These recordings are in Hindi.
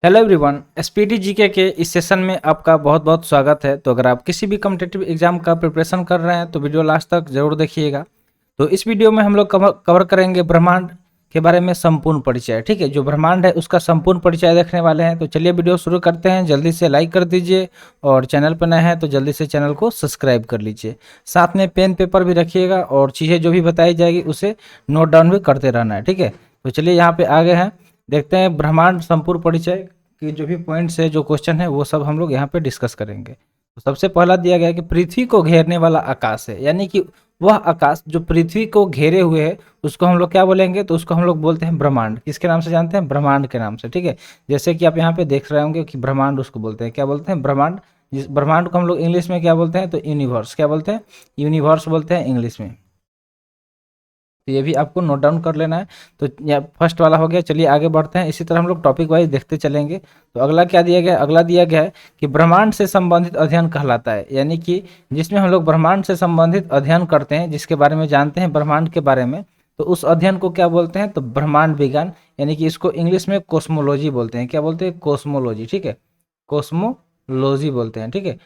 हेलो एवरीवन, एसपीटी जीके के इस सेशन में आपका बहुत बहुत स्वागत है। तो अगर आप किसी भी कॉम्पिटिटिव एग्जाम का प्रिपरेशन कर रहे हैं तो वीडियो लास्ट तक जरूर देखिएगा। तो इस वीडियो में हम लोग कवर करेंगे ब्रह्मांड के बारे में संपूर्ण परिचय। ठीक है, जो ब्रह्मांड है उसका संपूर्ण परिचय देखने वाले हैं। तो चलिए वीडियो शुरू करते हैं। जल्दी से लाइक कर दीजिए और चैनल पर नए हैं तो जल्दी से चैनल को सब्सक्राइब कर लीजिए। साथ में पेन पेपर भी रखिएगा और चीज़ें जो भी बताई जाएगी उसे नोट डाउन भी करते रहना है। ठीक है, तो चलिए यहाँ पे आगे हैं, देखते हैं ब्रह्मांड संपूर्ण परिचय कि जो भी पॉइंट्स है, जो क्वेश्चन है वो सब हम लोग यहाँ पे डिस्कस करेंगे। तो सबसे पहला दिया गया है कि पृथ्वी को घेरने वाला आकाश है, यानी कि वह आकाश जो पृथ्वी को घेरे हुए है उसको हम लोग क्या बोलेंगे, तो उसको हम लोग बोलते हैं ब्रह्मांड। किसके नाम से जानते हैं? ब्रह्मांड के नाम से। ठीक है, जैसे कि आप यहाँ पे देख रहे होंगे कि ब्रह्मांड उसको बोलते हैं, क्या बोलते हैं? ब्रह्मांड। जिस ब्रह्मांड को हम लोग इंग्लिश में क्या बोलते हैं? तो यूनिवर्स। क्या बोलते हैं? यूनिवर्स बोलते हैं इंग्लिश में। तो ये भी आपको नोट डाउन कर लेना है। तो फर्स्ट वाला हो गया। चलिए आगे बढ़ते हैं, इसी तरह हम लोग टॉपिक वाइज देखते चलेंगे। तो अगला क्या दिया गया? अगला दिया गया है कि ब्रह्मांड से संबंधित अध्ययन कहलाता है, यानी कि जिसमें हम लोग ब्रह्मांड से संबंधित अध्ययन करते हैं, जिसके बारे में जानते हैं ब्रह्मांड के बारे में, तो उस अध्ययन को क्या बोलते हैं? तो ब्रह्मांड विज्ञान, यानी कि इसको इंग्लिश में कोस्मोलॉजी बोलते हैं। क्या बोलते हैं? कोस्मोलॉजी। ठीक है, कोस्मोलॉजी बोलते हैं। ठीक है,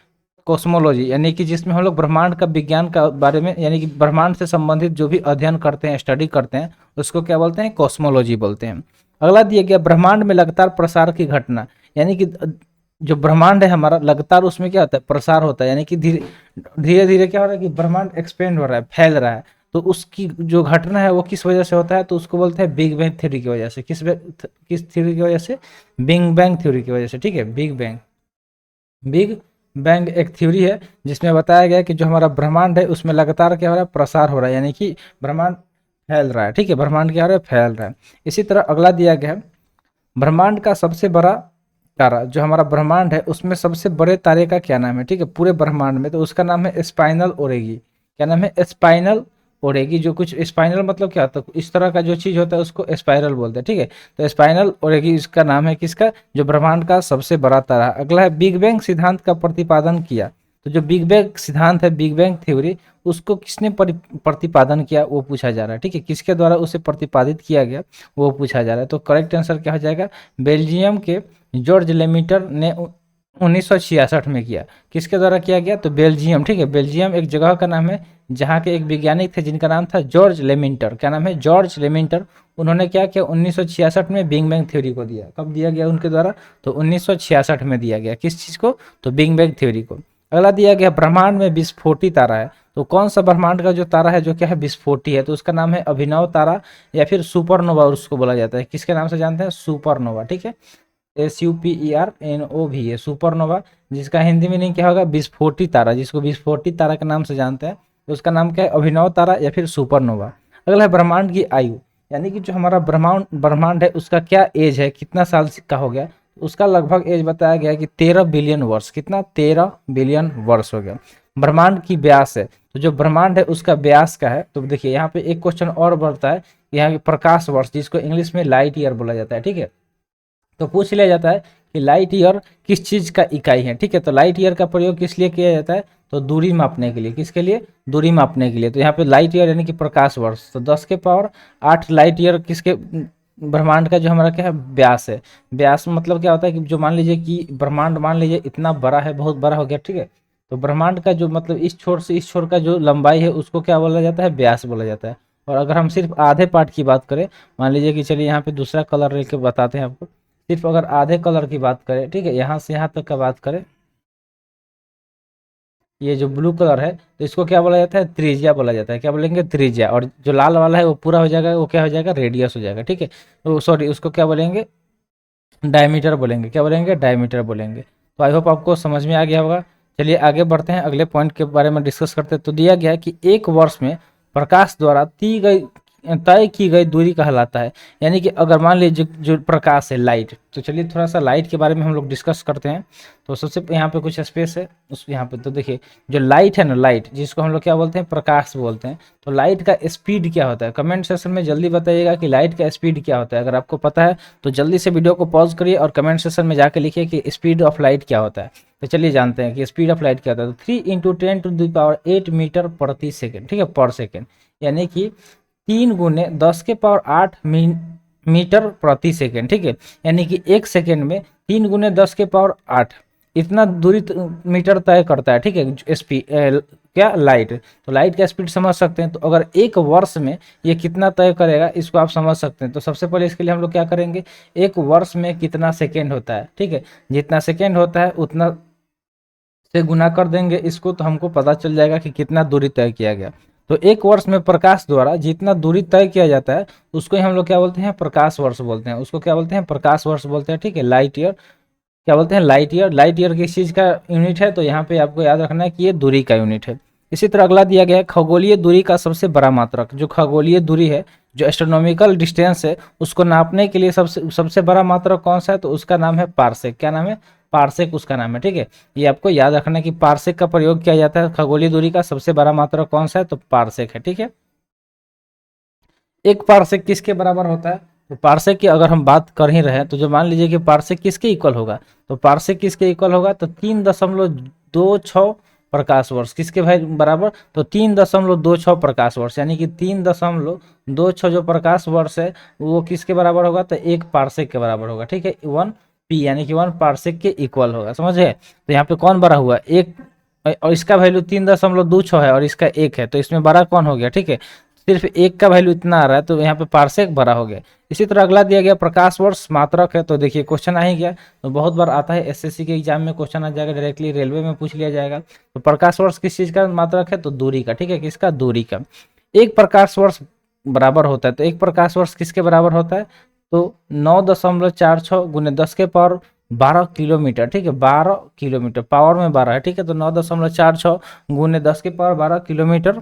कॉस्मोलॉजी, यानी कि जिसमें हम लोग ब्रह्मांड का विज्ञान का बारे में, यानी कि ब्रह्मांड से संबंधित जो भी अध्ययन करते हैं, स्टडी करते हैं, उसको क्या बोलते हैं? कॉस्मोलॉजी बोलते हैं। अगला दिया गया ब्रह्मांड में लगातार प्रसार की घटना, यानी कि जो ब्रह्मांड है हमारा, लगातार उसमें क्या होता है? प्रसार होता है, यानी कि धीरे धीरे धीरे क्या हो रहा है कि ब्रह्मांड एक्सपेंड हो रहा है, फैल रहा है। तो उसकी जो घटना है वो किस वजह से होता है? तो उसको बोलते हैं बिग बैंग थ्योरी की वजह से। किस थ्योरी की वजह से? बिग बैंग थ्योरी की वजह से। ठीक है, बिग बैंग एक थ्योरी है जिसमें बताया गया है कि जो हमारा ब्रह्मांड है उसमें लगातार क्या हो रहा है? प्रसार हो रहा है, यानी कि ब्रह्मांड फैल रहा है। ठीक है, ब्रह्मांड क्या हो रहा है? फैल रहा है। इसी तरह अगला दिया गया है ब्रह्मांड का सबसे बड़ा तारा, जो हमारा ब्रह्मांड है उसमें सबसे बड़े तारे का क्या नाम है? ठीक है, पूरे ब्रह्मांड में, तो उसका नाम है स्पाइनल ओरेगी। क्या नाम है? स्पाइनल ओरेगी। जो कुछ स्पाइनल मतलब क्या होता है? इस तरह का जो चीज होता है उसको स्पाइरल बोलते हैं। ठीक है, तो स्पाइनल ओरेगी इसका नाम है, किसका? जो ब्रह्मांड का सबसे बड़ा तारा। अगला है बिग बैंग सिद्धांत का प्रतिपादन किया। तो जो बिग बैंग सिद्धांत है, बिग बैंग थ्योरी, उसको किसने प्रतिपादन किया वो पूछा जा रहा है। ठीक है, किसके द्वारा उसे प्रतिपादित किया गया वो पूछा जा रहा है। तो करेक्ट आंसर क्या हो जाएगा? बेल्जियम के जॉर्ज लेमिटर ने 1966 में किया। किसके द्वारा किया गया? तो बेल्जियम। ठीक है, बेल्जियम एक जगह का नाम है जहाँ के एक वैज्ञानिक थे जिनका नाम था जॉर्ज लेमिंटर। क्या नाम है? जॉर्ज लेमिंटर। उन्होंने क्या किया? 1966 में बिग बैंग थ्योरी को दिया। कब दिया गया उनके द्वारा? तो 1966 में दिया गया। किस चीज़ को? तो बिग बैंग थ्योरी को। अगला दिया गया ब्रह्मांड में विस्फोटी तारा है। तो कौन सा ब्रह्मांड का जो तारा है जो क्या है? विस्फोटी है, तो उसका नाम है अभिनव तारा या फिर सुपरनोवा उसको बोला जाता है। किसके नाम से जानते हैं? सुपरनोवा। ठीक है, SUPERNOV है, सुपरनोवा। जिसका हिंदी में नहीं क्या होगा? विस्फोटी तारा। जिसको विस्फोटी तारा के नाम से जानते हैं तो उसका नाम क्या है? अभिनव तारा या फिर सुपरनोवा। अगला है ब्रह्मांड की आयु, यानी कि जो हमारा ब्रह्मांड ब्रह्मांड है उसका क्या एज है, कितना साल का हो गया? उसका लगभग एज बताया गया है कि 13 बिलियन वर्ष। कितना? 13 बिलियन वर्ष हो गया। ब्रह्मांड की व्यास है, तो जो ब्रह्मांड है उसका व्यास का है। तो देखिए यहाँ पे एक क्वेश्चन और बढ़ता है, यहाँ के प्रकाश वर्ष, जिसको इंग्लिश में लाइट ईयर बोला जाता है। ठीक है, तो पूछ लिया जाता है कि लाइट ईयर किस चीज़ का इकाई है। ठीक है, तो लाइट ईयर का प्रयोग किस लिए किया जाता है? तो दूरी मापने के लिए। किसके लिए? दूरी मापने के लिए। तो यहाँ पे लाइट ईयर यानी कि प्रकाश वर्ष, तो 10 के पावर 8 लाइट ईयर किसके? ब्रह्मांड का जो हमारा क्या है? व्यास है। व्यास मतलब क्या होता है कि जो मान लीजिए कि ब्रह्मांड मान लीजिए इतना बड़ा है, बहुत बड़ा हो गया। ठीक है, तो ब्रह्मांड का जो मतलब इस छोर से इस छोर का जो लंबाई है उसको क्या बोला जाता है? व्यास बोला जाता है। और अगर हम सिर्फ आधे पार्ट की बात करें, मान लीजिए कि चलिए यहाँ पे दूसरा कलर लेके बताते हैं आपको। सिर्फ अगर आधे कलर की बात करें, ठीक है, यहाँ से यहाँ तक का बात करें, ये जो ब्लू कलर है तो इसको क्या बोला जाता है? त्रिज्या बोला जाता है। क्या बोलेंगे? त्रिज्या। और जो लाल वाला है वो पूरा हो जाएगा, वो क्या हो जाएगा? रेडियस हो जाएगा। ठीक है, तो सॉरी, उसको क्या बोलेंगे? डायमीटर बोलेंगे। क्या बोलेंगे? डायमीटर बोलेंगे। तो आई होप आपको समझ में आ गया होगा। चलिए आगे बढ़ते हैं, अगले पॉइंट के बारे में डिस्कस करते हैं। तो दिया गया है कि एक वर्ष में प्रकाश द्वारा तय की गई दूरी कहलाता है। यानी कि अगर मान लीजिए जो प्रकाश है, लाइट, तो चलिए थोड़ा सा लाइट के बारे में हम लोग डिस्कस करते हैं। तो सबसे यहाँ पे कुछ स्पेस है उस यहाँ पे, तो देखिए जो लाइट है ना, लाइट जिसको हम लोग क्या बोलते हैं? प्रकाश बोलते हैं। तो लाइट का स्पीड क्या होता है? कमेंट सेक्शन में जल्दी बताइएगा कि लाइट का स्पीड क्या होता है। अगर आपको पता है तो जल्दी से वीडियो को पॉज करिए और कमेंट सेक्शन में जाके लिखिए कि स्पीड ऑफ लाइट क्या होता है। तो चलिए जानते हैं कि स्पीड ऑफ लाइट क्या होता है। तो 3 × 10⁸ मीटर प्रति सेकेंड। ठीक है, पर सेकेंड, यानी कि 3 × 10⁸ मीटर प्रति सेकेंड, ठीक है। यानी कि 1 सेकेंड में 3 गुने 10 के पावर 8 इतना दूरी मीटर तय करता है, ठीक है। स्पीड क्या, लाइट। तो लाइट का स्पीड समझ सकते हैं। तो अगर 1 वर्ष में ये कितना तय करेगा इसको आप समझ सकते हैं। तो सबसे पहले इसके लिए हम लोग क्या करेंगे, 1 वर्ष में कितना सेकेंड होता है, ठीक है। जितना सेकेंड होता है उतना से गुना कर देंगे इसको, तो हमको पता चल जाएगा कि कितना दूरी तय किया गया। तो 1 वर्ष में प्रकाश द्वारा जितना दूरी तय किया जाता है उसको ही हम लोग क्या बोलते हैं, प्रकाश वर्ष बोलते हैं। उसको क्या बोलते हैं, प्रकाश वर्ष बोलते हैं, ठीक है। लाइट ईयर क्या बोलते हैं, लाइट ईयर। लाइट ईयर किस चीज़ का यूनिट है, तो यहाँ पे आपको याद रखना है कि ये दूरी का यूनिट है। इसी तरह अगला दिया गया है खगोलीय दूरी का सबसे बड़ा मात्रक। जो खगोलीय दूरी है, जो एस्ट्रोनॉमिकल डिस्टेंस है, उसको नापने के लिए सबसे सबसे बड़ा मात्रक कौन सा है, तो उसका नाम है पारसेक। क्या नाम है, पारसेक उसका नाम है, ठीक है। ये आपको याद रखना है कि पारसेक का प्रयोग किया जाता है। खगोलीय दूरी का सबसे बड़ा मात्रक कौन सा है, तो पारसेक है, ठीक है। एक पारसेक किसके बराबर होता है, तो पारसेक की अगर हम बात कर ही रहे हैं तो जो मान लीजिए कि पारसेक किसके इक्वल होगा, तो पारसेक किसके इक्वल होगा, तो 3.26 प्रकाश वर्ष। किसके भाई बराबर, तो 3.26 प्रकाश वर्ष। यानी कि 3.26 जो प्रकाश वर्ष है वो किसके बराबर होगा, तो 1 पारसेक के बराबर होगा, ठीक है। 1 पी यानी कि 1 पारसेक के इक्वल होगा, समझे। तो यहाँ पे कौन बड़ा हुआ, 1, और इसका वैल्यू 3.26 है और इसका 1 है, तो इसमें बड़ा कौन हो गया, ठीक है। सिर्फ 1 का वैल्यू इतना आ रहा है तो यहाँ पे पारसेक बड़ा हो गया। इसी तरह अगला दिया गया प्रकाश वर्ष मात्रक है। तो देखिए क्वेश्चन आ ही गया, तो बहुत बार आता है एसएससी के एग्जाम में क्वेश्चन आ जाएगा, डायरेक्टली रेलवे में पूछ लिया जाएगा। तो प्रकाश वर्ष किस चीज़ का मात्रक है, तो दूरी का, ठीक है। किसका, दूरी का। 1 प्रकाश वर्ष बराबर होता है, तो 1 प्रकाश वर्ष किसके बराबर होता है, तो 9.46 गुने 10 के पावर 12 किलोमीटर, ठीक है। 12 किलोमीटर, पावर में 12 है, ठीक है। तो 9.46 गुने 10 के पावर 12 किलोमीटर,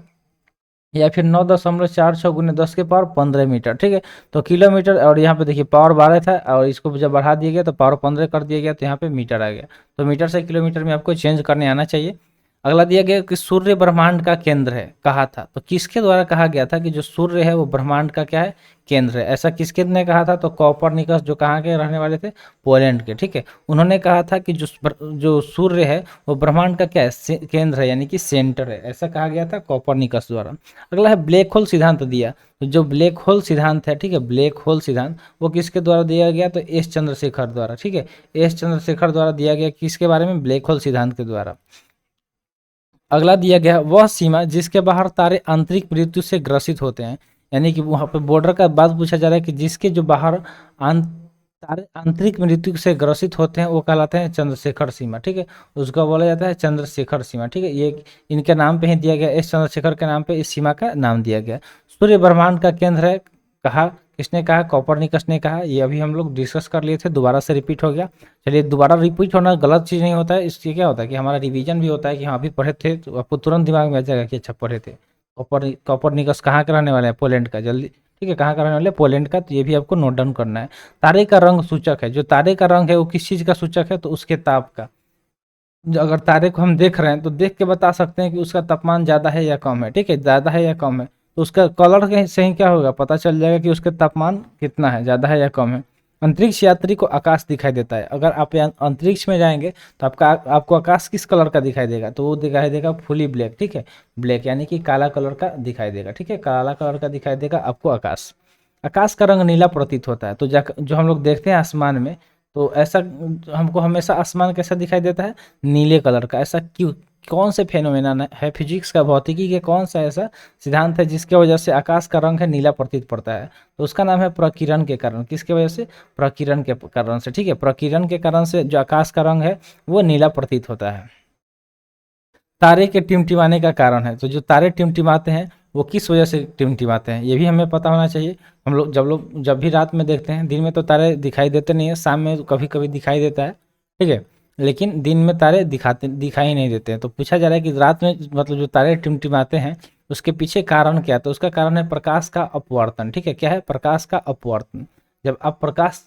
या फिर 9.46 गुने 10 के पावर 15 मीटर, ठीक है। तो किलोमीटर, और यहाँ पे देखिए पावर 12 था और इसको जब बढ़ा दिया गया तो पावर 15 कर दिया गया, तो यहाँ पे मीटर आ गया। तो मीटर से किलोमीटर में आपको चेंज करने आना चाहिए। अगला दिया गया कि सूर्य ब्रह्मांड का केंद्र है, कहा था। तो किसके द्वारा कहा गया था कि जो सूर्य है वो ब्रह्मांड का क्या है, केंद्र है। ऐसा किसके ने कहा था, तो कॉपरनिकस, जो कहाँ के रहने वाले थे, पोलैंड के, ठीक है। उन्होंने कहा था कि जो सूर्य है वो ब्रह्मांड का क्या है, केंद्र है, यानी कि सेंटर है। ऐसा कहा गया था कॉपरनिकस द्वारा। अगला है ब्लैक होल सिद्धांत दिया। तो जो ब्लैक होल सिद्धांत है, ठीक है, ब्लैक होल सिद्धांत वो किसके द्वारा दिया गया, तो एस चंद्रशेखर द्वारा, ठीक है। एस चंद्रशेखर द्वारा दिया गया, किसके बारे में, ब्लैक होल सिद्धांत के द्वारा। अगला दिया गया वह सीमा जिसके बाहर तारे आंतरिक मृत्यु से ग्रसित होते हैं। यानी कि वहाँ पे बॉर्डर का बात पूछा जा रहा है कि जिसके जो बाहर तारे आंतरिक मृत्यु से ग्रसित होते हैं वो कहलाते हैं चंद्रशेखर सीमा, ठीक है। उसको बोला जाता है चंद्रशेखर सीमा, ठीक है। ये इनके नाम पे ही दिया गया, इस चंद्रशेखर के नाम पे इस सीमा का नाम दिया गया। सूर्य ब्रह्मांड का केंद्र है, कहा, किसने कहा, कॉपरनिकस ने कहा। ये अभी हम लोग डिस्कस कर लिए थे, दोबारा से रिपीट हो गया। चलिए, दोबारा रिपीट होना गलत चीज़ नहीं होता है, इससे क्या होता है कि हमारा रिवीजन भी होता है कि हाँ अभी पढ़े थे तो आपको तुरंत दिमाग में आ जाएगा कि अच्छा पढ़े थे। कॉपरनिकस कहाँ के रहने वाले हैं, पोलैंड का, जल्दी, ठीक है, कहाँ का रहने वाले हैं, पोलैंड का। तो ये भी आपको नोट डाउन करना है। तारे का रंग सूचक है, जो तारे का रंग है वो किस चीज़ का सूचक है, तो उसके ताप का। अगर तारे को हम देख रहे हैं तो देख के बता सकते हैं कि उसका तापमान ज़्यादा है या कम है, ठीक है, ज़्यादा है या कम है। तो उसका कलर के से ही क्या होगा, पता चल जाएगा कि उसका तापमान कितना है, ज़्यादा है या कम है। अंतरिक्ष यात्री को आकाश दिखाई देता है। अगर आप अंतरिक्ष में जाएंगे तो आपको आकाश किस कलर का दिखाई देगा, तो वो दिखाई देगा फुली ब्लैक, ठीक है। ब्लैक यानी कि काला कलर का दिखाई देगा, ठीक है, काला कलर का दिखाई देगा आपको आकाश। आकाश का रंग नीला प्रतीत होता है। तो जो हम लोग देखते हैं आसमान में, तो ऐसा हमको हमेशा आसमान कैसा दिखाई देता है, नीले कलर का। ऐसा क्यों, कौन से फेनोमेना है फिजिक्स का, भौतिकी के कौन सा ऐसा सिद्धांत है जिसके वजह से आकाश का रंग है नीला प्रतीत पड़ता है, तो उसका नाम है प्रकीर्णन के कारण। किसके वजह से, प्रकीर्णन के कारण से, ठीक है। प्रकीर्णन के कारण से जो आकाश का रंग है वो नीला प्रतीत होता है। तारे के टिमटिमाने का कारण है। तो जो तारे टिमटिमाते हैं वो किस वजह से टिमटिमाते हैं, ये भी हमें पता होना चाहिए। हम लोग जब भी रात में देखते हैं, दिन में तो तारे दिखाई देते नहीं है, शाम में कभी कभी दिखाई देता है, ठीक है, लेकिन दिन में तारे दिखाई नहीं देते हैं। तो पूछा जा रहा है कि रात में मतलब जो तारे टिमटिमाते हैं उसके पीछे कारण क्या है, तो उसका कारण है प्रकाश का अपवर्तन, ठीक है। क्या है, प्रकाश का अपवर्तन। जब आप प्रकाश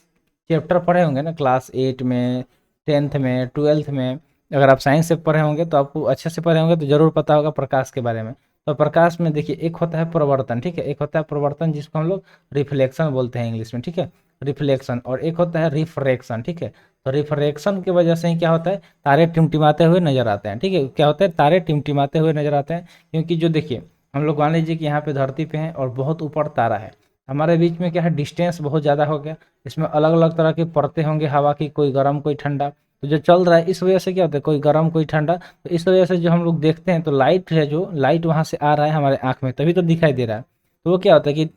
चैप्टर पढ़े होंगे ना क्लास 8 में, 10th में, 12th में, अगर आप साइंस से पढ़े होंगे तो आपको अच्छे से पढ़े होंगे तो जरूर पता होगा प्रकाश के बारे में। तो प्रकाश में देखिए एक होता है प्रवर्तन, ठीक है, एक होता है प्रवर्तन जिसको हम लोग रिफ्लेक्शन बोलते हैं इंग्लिश में, ठीक है, रिफ्लेक्शन। और एक होता है रिफ्रैक्शन, ठीक है। तो रिफ्रैक्शन की वजह से ही क्या होता है, तारे टिमटिमाते हुए नजर आते हैं, ठीक है। क्या होता है, तारे टिमटिमाते हुए नजर आते हैं, क्योंकि जो देखिए हम लोग मान लीजिए कि यहाँ पे धरती पे हैं और बहुत ऊपर तारा है, हमारे बीच में क्या है, डिस्टेंस बहुत ज़्यादा हो गया, इसमें अलग अलग तरह की परतें होंगी हवा की, कोई गर्म कोई ठंडा, तो जो चल रहा है इस वजह से क्या होता है, कोई गर्म कोई ठंडा, तो इस वजह से जो हम लोग देखते हैं तो लाइट है, जो लाइट वहाँ से आ रहा है हमारे आँख में तभी तो दिखाई दे रहा है, तो वो क्या होता है कि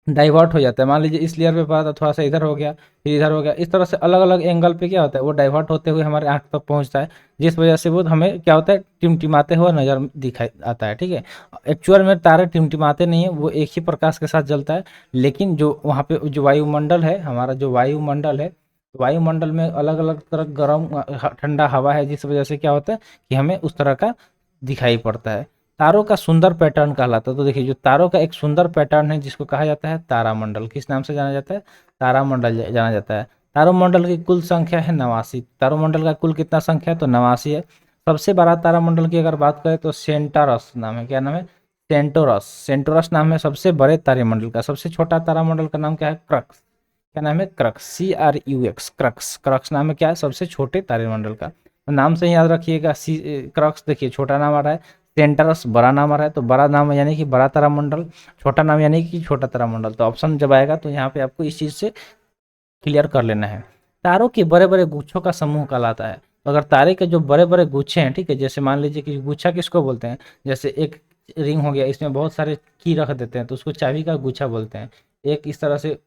डाइवर्ट हो जाता है। मान लीजिए इस लेयर पे पड़ा था, थोड़ा सा इधर हो गया, फिर इधर हो गया, इस तरह से अलग अलग एंगल पे क्या होता है वो डाइवर्ट होते हुए हमारे आँख तक पहुँचता है, जिस वजह से वो हमें क्या होता है, टिमटिमाते हुआ नजर दिखाई आता है। ठीक है, एक्चुअल में तारे टिमटिमाते नहीं है, वो एक ही प्रकाश के साथ जलता है, लेकिन जो वहाँ पे जो वायुमंडल है, हमारा जो वायुमंडल है, वायुमंडल में अलग अलग तरह गर्म ठंडा हवा है, जिस वजह से क्या होता है कि हमें उस तरह का दिखाई पड़ता है। तारों का सुंदर पैटर्न कहलाता है। तो देखिए, जो तारों का एक सुंदर पैटर्न है जिसको कहा जाता है तारामंडल, किस नाम से जाना जाता है, तारामंडल जाना जाता है। तारामंडल की कुल संख्या है 89। तारामंडल का कुल कितना संख्या है, तो 89 है। सबसे बड़ा तारामंडल की अगर बात करें तो सेंटारस नाम है, क्या नाम है, सेंटोरस, सेंटोरस नाम है सबसे बड़े तारामंडल का। सबसे छोटा तारामंडल का नाम क्या है, क्रक्स, क्या नाम है, क्रक्स, CRUX, क्रक्स, क्रक्स नाम है क्या है, सबसे छोटे तारामंडल का। तो नाम से ही याद रखिएगा, क्रक्स देखिए छोटा नाम आ रहा है, सेंटरस बड़ा नाम आ रहा है, तो बड़ा नाम यानी कि बड़ा तारामंडल, छोटा नाम यानी कि छोटा तारामंडल। तो ऑप्शन जब आएगा तो यहाँ पे आपको इस चीज़ से क्लियर कर लेना है। तारों के बड़े बड़े गुच्छों का समूह कहलाता है। तो अगर तारे के जो बड़े बड़े गुच्छे हैं, ठीक है, जैसे मान लीजिए कि गुच्छा किसको बोलते हैं, जैसे एक रिंग हो गया, इसमें बहुत सारे की रख देते हैं तो उसको चाबी का गुच्छा बोलते हैं। एक इस तरह से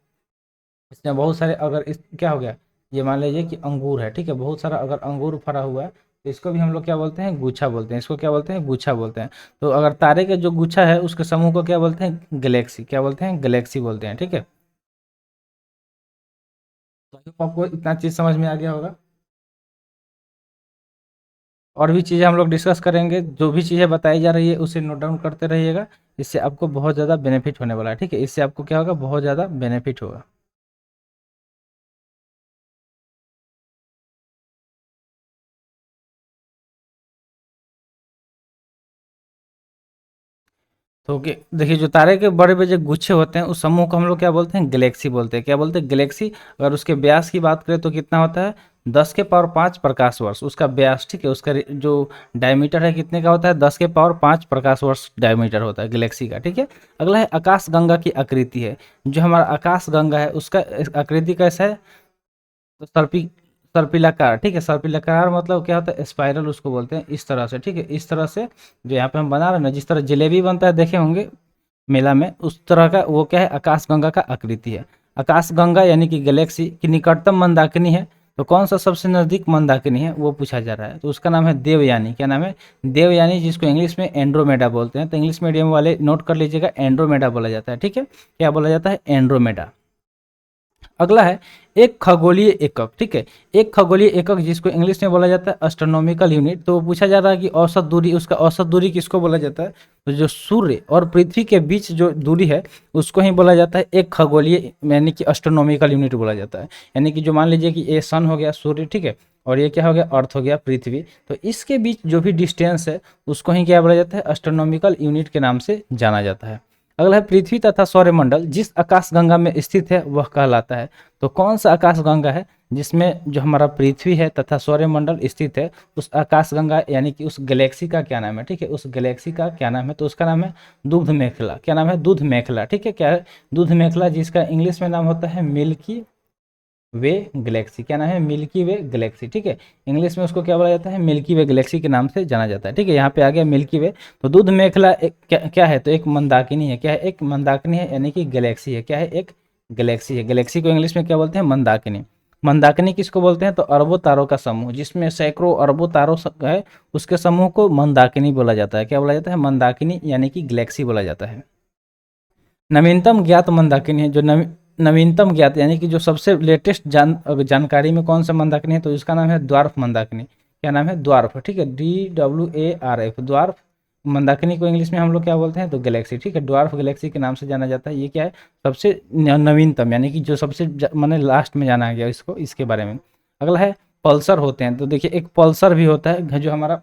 इसमें बहुत सारे, अगर इस क्या हो गया, ये मान लीजिए कि अंगूर है, ठीक है, बहुत सारा अगर अंगूर फरा हुआ है तो इसको भी हम लोग क्या बोलते हैं, गुच्छा बोलते हैं। इसको क्या बोलते हैं, गुच्छा बोलते हैं। तो अगर तारे के जो गुच्छा है उसके समूह को क्या बोलते हैं, गैलेक्सी, क्या बोलते हैं, गैलेक्सी बोलते हैं। ठीक है, तो आपको इतना चीज़ समझ में आ गया होगा। और भी चीज़ें हम लोग डिस्कस करेंगे, जो भी चीज़ें बताई जा रही है उसे नोट डाउन करते रहिएगा, इससे आपको बहुत ज़्यादा बेनिफिट होने वाला है। ठीक है, इससे आपको क्या होगा, बहुत ज़्यादा बेनिफिट होगा। तो देखिए, जो तारे के बड़े बड़े जो गुच्छे होते हैं उस समूह को हम लोग क्या बोलते हैं, गैलेक्सी बोलते हैं। क्या बोलते हैं, गैलेक्सी। अगर उसके व्यास की बात करें तो कितना होता है, 10 के पावर 5 प्रकाश वर्ष उसका व्यास। ठीक है, उसका जो डायमीटर है कितने का होता है, 10 के पावर 5 प्रकाश वर्ष डायमीटर होता है गैलेक्सी का। ठीक है, अगला है आकाश गंगा की आकृति है। जो हमारा आकाश गंगा है उसका आकृति कैसा है, तो सर्पिलाकार। ठीक है, सर्पिलाकार मतलब क्या होता है, स्पाइरल उसको बोलते हैं, इस तरह से। ठीक है, इस तरह से जो यहाँ पे हम बना रहे हैं ना, जिस तरह जलेबी बनता है देखे होंगे मेला में, उस तरह का वो क्या है, आकाशगंगा का आकृति है। आकाशगंगा यानी कि गैलेक्सी की निकटतम मंदाकिनी है। तो कौन सा सबसे नज़दीक मंदाकिनी है वो पूछा जा रहा है, तो उसका नाम है देवयानी। क्या नाम है, देवयानी, जिसको इंग्लिश में एंड्रोमेडा बोलते हैं। तो इंग्लिश मीडियम वाले नोट कर लीजिएगा, एंड्रोमेडा बोला जाता है। ठीक है, क्या बोला जाता है, एंड्रोमेडा। अगला है एक खगोलीय एकक। ठीक है, एक खगोलीय एकक जिसको इंग्लिश में बोला जाता है एस्ट्रोनॉमिकल यूनिट। तो पूछा जा रहा है कि औसत दूरी, उसका औसत दूरी किसको बोला जाता है, तो जो सूर्य और पृथ्वी के बीच जो दूरी है उसको ही बोला जाता है एक खगोलीय, यानी कि एस्ट्रोनॉमिकल यूनिट बोला जाता है। यानी कि जो मान लीजिए कि ये सन हो गया सूर्य, ठीक है, और ये क्या हो गया, अर्थ हो गया पृथ्वी, तो इसके बीच जो भी डिस्टेंस है उसको ही क्या बोला जाता है, एस्ट्रोनॉमिकल यूनिट के नाम से जाना जाता है। अगला है पृथ्वी तथा सौरमंडल जिस आकाशगंगा में स्थित है वह कहलाता है। तो कौन सा आकाशगंगा है जिसमें जो हमारा पृथ्वी है तथा सौरमंडल स्थित है, उस आकाशगंगा यानी कि उस गैलेक्सी का क्या नाम है, ठीक है, उस गैलेक्सी का क्या नाम है, तो उसका नाम है दूध मेखला। क्या नाम है, दूध मेखला। ठीक है, क्या है, दूध मेखला, जिसका इंग्लिश में नाम होता है मिल्की वे गैलेक्सी। क्या नाम है, मिल्की वे गैलेक्सी। ठीक है, इंग्लिश में उसको क्या बोला जाता है, मिल्की वे गैलेक्सी के नाम से जाना जाता है। ठीक है, यहाँ पे आ गया मिल्की वे। तो दूध मेखला एक क्या है, तो एक मंदाकिनी है। क्या है, एक मंदाकिनी है, यानी कि गैलेक्सी है। क्या है, एक गैलेक्सी है। गैलेक्सी को इंग्लिश में क्या बोलते हैं, मंदाकिनी। मंदाकिनी किसको बोलते हैं, तो अरबों तारों का समूह जिसमें सैकड़ों अरबों तारों है, उसके समूह को मंदाकिनी बोला जाता है। क्या बोला जाता है, मंदाकिनी, यानी कि गैलेक्सी बोला जाता है। नवीनतम ज्ञात मंदाकिनी है, जो नवीनतम ज्ञात यानी कि जो सबसे लेटेस्ट जानकारी में कौन सा मंदाकिनी है, तो इसका नाम है द्वार्फ मंदाकिनी। क्या नाम है, द्वार्फ। ठीक है, DWARF, द्वार्फ मंदाकिनी को इंग्लिश में हम लोग क्या बोलते हैं, तो गैलेक्सी। ठीक है, ड्वार्फ गैलेक्सी के नाम से जाना जाता है। ये क्या है, सबसे नवीनतम, यानी कि जो सबसे मैंने लास्ट में जाना गया इसको, इसके बारे में। अगला है पल्सर होते हैं। तो देखिए, एक पल्सर भी होता है, जो हमारा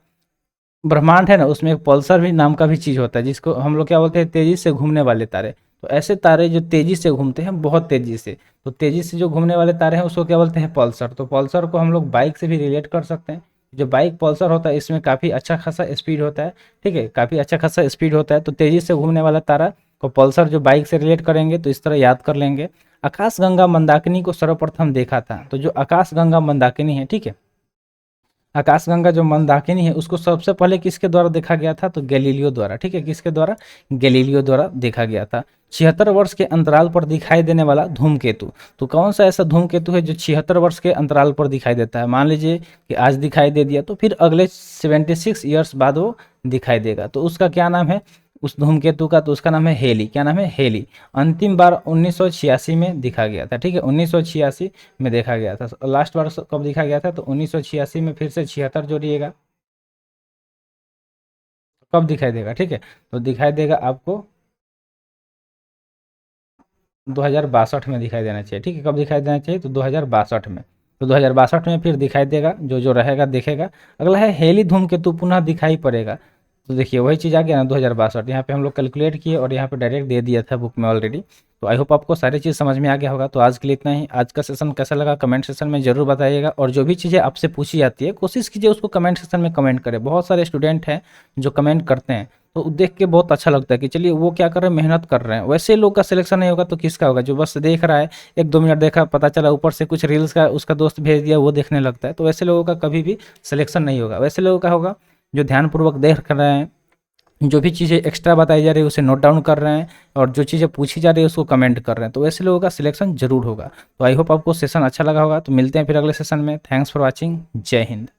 ब्रह्मांड है ना उसमें एक पल्सर भी नाम का भी चीज़ होता है, जिसको हम लोग क्या बोलते हैं, तेज़ी से घूमने वाले तारे। तो ऐसे तारे जो तेज़ी से घूमते हैं, बहुत तेज़ी से, तो तेज़ी से जो घूमने वाले तारे हैं उसको क्या बोलते हैं, पल्सर। तो पल्सर को हम लोग बाइक से भी रिलेट कर सकते हैं। जो बाइक पल्सर होता है इसमें काफ़ी अच्छा खासा स्पीड होता है। ठीक है, काफ़ी अच्छा खासा स्पीड होता है, तो तेज़ी से घूमने वाला तारा और पल्सर जो बाइक से रिलेट करेंगे तो इस तरह याद कर लेंगे। आकाशगंगा मंदाकिनी को सर्वप्रथम देखा था, तो जो आकाशगंगा मंदाकिनी है, ठीक है, आकाशगंगा जो मंदाकिनी है उसको सबसे पहले किसके द्वारा देखा गया था, तो गैलीलियो द्वारा, ठीक है, किसके द्वारा, गैलीलियो द्वारा देखा गया था। 76 वर्ष के अंतराल पर दिखाई देने वाला धूमकेतु, तो कौन सा ऐसा धूमकेतु है जो 76 वर्ष के अंतराल पर दिखाई देता है। मान लीजिए कि आज दिखाई दे दिया तो फिर अगले 76 ईयर्स बाद वो दिखाई देगा, तो उसका क्या नाम है, उस धूमकेतु का, तो उसका नाम है हेली। क्या नाम है, हेली। अंतिम बार 1986 में दिखा गया था, ठीक है, 1986 में देखा गया था। लास्ट बार कब दिखा गया था, तो 1986 में। फिर से 76 जोड़िएगा, कब दिखाई देगा, ठीक है, तो दिखाई देगा आपको 2062 में दिखाई देना चाहिए, ठीक है, कब दिखाई देना चाहिए, तो 2062 में। तो 2062 में फिर दिखाई देगा, जो जो रहेगा देखेगा। अगला है हेली धूमकेतु पुनः दिखाई पड़ेगा, तो देखिए वही चीज़ आ गया ना, 2062। यहाँ पे हम लोग कैलकुलेट किए और यहाँ पे डायरेक्ट दे दिया था बुक में ऑलरेडी। तो आई होप आपको सारी चीज़ समझ में आ गया होगा। तो आज के लिए इतना ही। आज का सेशन कैसा लगा कमेंट सेक्शन में जरूर बताइएगा, और जो भी चीज़ें आपसे पूछी जाती है कोशिश कीजिए उसको कमेंट सेक्शन में कमेंट करें। बहुत सारे स्टूडेंट हैं जो कमेंट करते हैं, तो देख के बहुत अच्छा लगता है कि चलिए वो क्या कर रहे हैं, मेहनत कर रहे हैं। वैसे लोग का सिलेक्शन नहीं होगा तो किसका होगा, जो बस देख रहा है, 1-2 मिनट देखा, पता चला ऊपर से कुछ रील्स का उसका दोस्त भेज दिया, वो देखने लगता है, तो वैसे लोगों का कभी भी सिलेक्शन नहीं होगा। वैसे लोगों का होगा जो ध्यानपूर्वक देख कर रहे हैं, जो भी चीज़ें एक्स्ट्रा बताई जा रही है उसे नोट डाउन कर रहे हैं, और जो चीज़ें पूछी जा रही है उसको कमेंट कर रहे हैं, तो वैसे लोगों का सिलेक्शन जरूर होगा। तो आई होप आपको सेशन अच्छा लगा होगा। तो मिलते हैं फिर अगले सेशन में। Thanks for watching. जय हिंद।